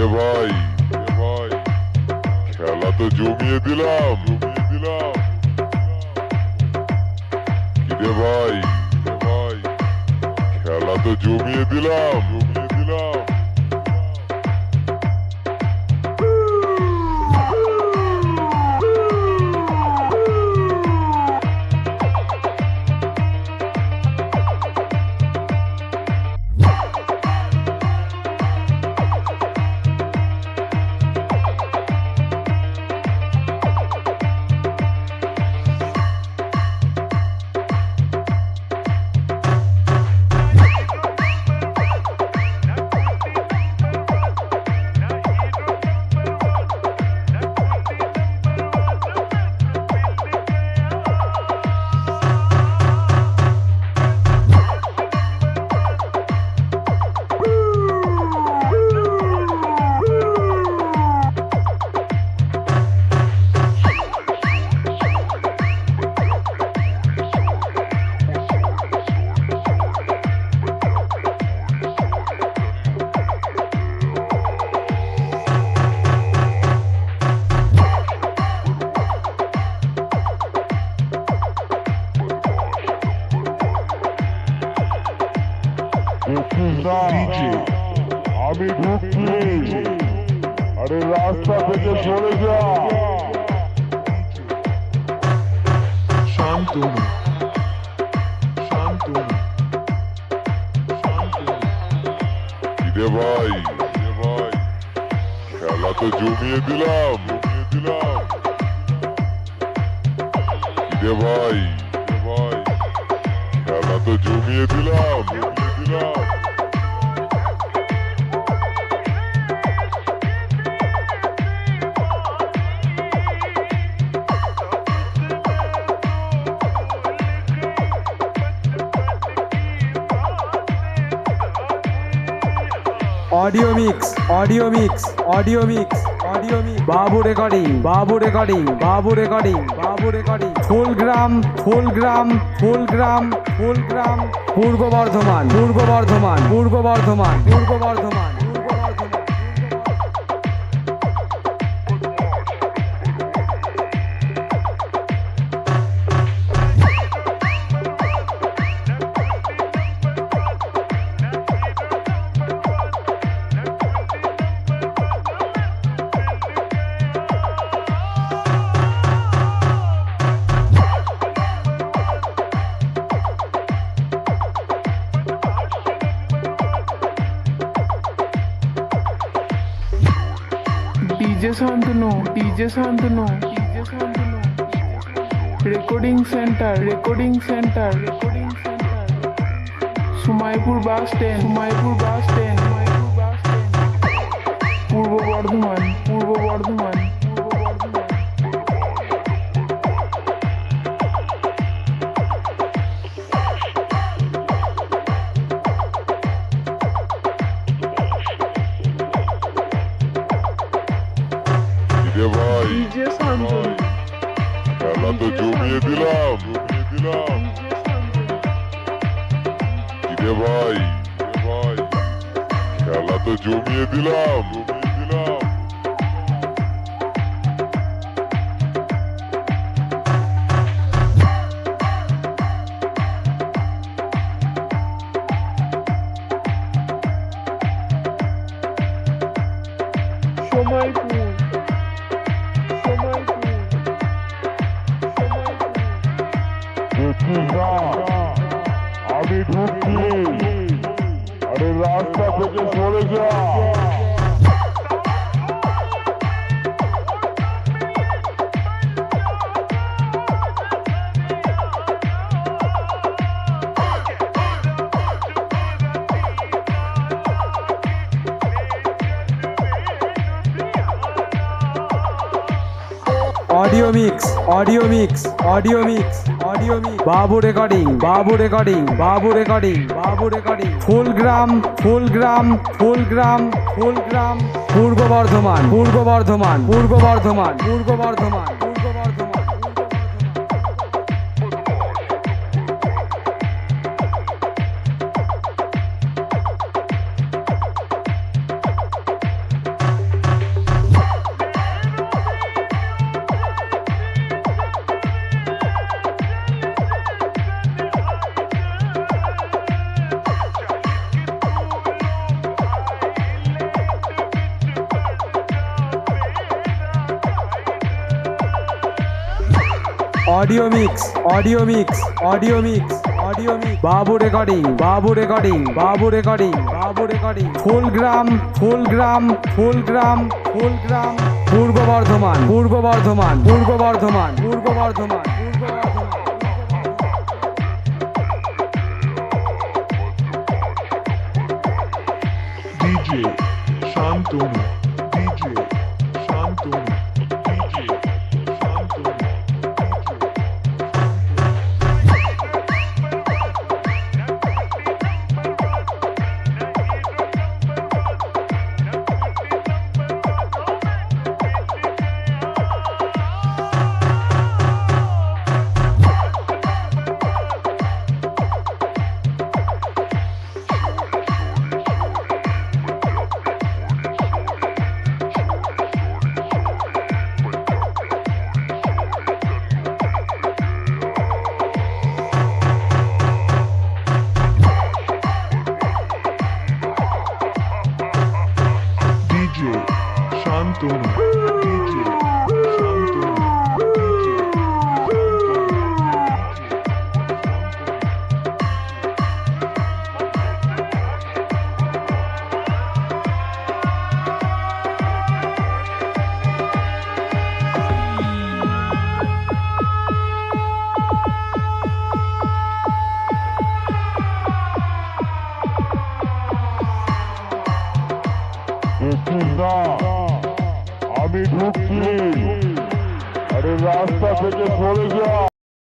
ভাই খেলা তো জমিয়ে দিলাম কিরে ভাই খেলা তো জমিয়ে দিলাম আমি ঢুকছি আরে রাস্তা থেকে সরে যা শান্তনু কিরে ভাই খেলা তো জমিয়ে দিলাম কিরে ভাই খেলা তো জমিয়ে দিলাম ऑडियो मिक्स बाबू रिकॉर्डिंग फुल ग्राम Purba Bardhaman DJ Shantanu recording centre Sumaipur bus stand पूर्व बर्धमान ভাই খেলা তো জমিয়ে দিলাম কিরে ভাই খেলা তো জমিয়ে দিলাম আমি ঢুকছি আরে রাস্তা থেকে সরে যা ऑडियो मिक्स बाबू रिकॉर्डिंग फुल ग्राम Purba Bardhaman audio mix audio mix audio mix audio mix বাবু রেকর্ডিং বাবু রেকর্ডিং বাবু রেকর্ডিং বাবু রেকর্ডিং ফুলগ্রাম ফুলগ্রাম ফুলগ্রাম ফুলগ্রাম পূর্ব বর্ধমান পূর্ব বর্ধমান পূর্ব বর্ধমান পূর্ব বর্ধমান পূর্ব Bardhaman DJ Shantanu, DJ Shantanu, DJ Shantanu, DJ Shantanu, DJ Shantanu, আমি ঢুকছি, আরে রাস্তা থেকে সরে যা।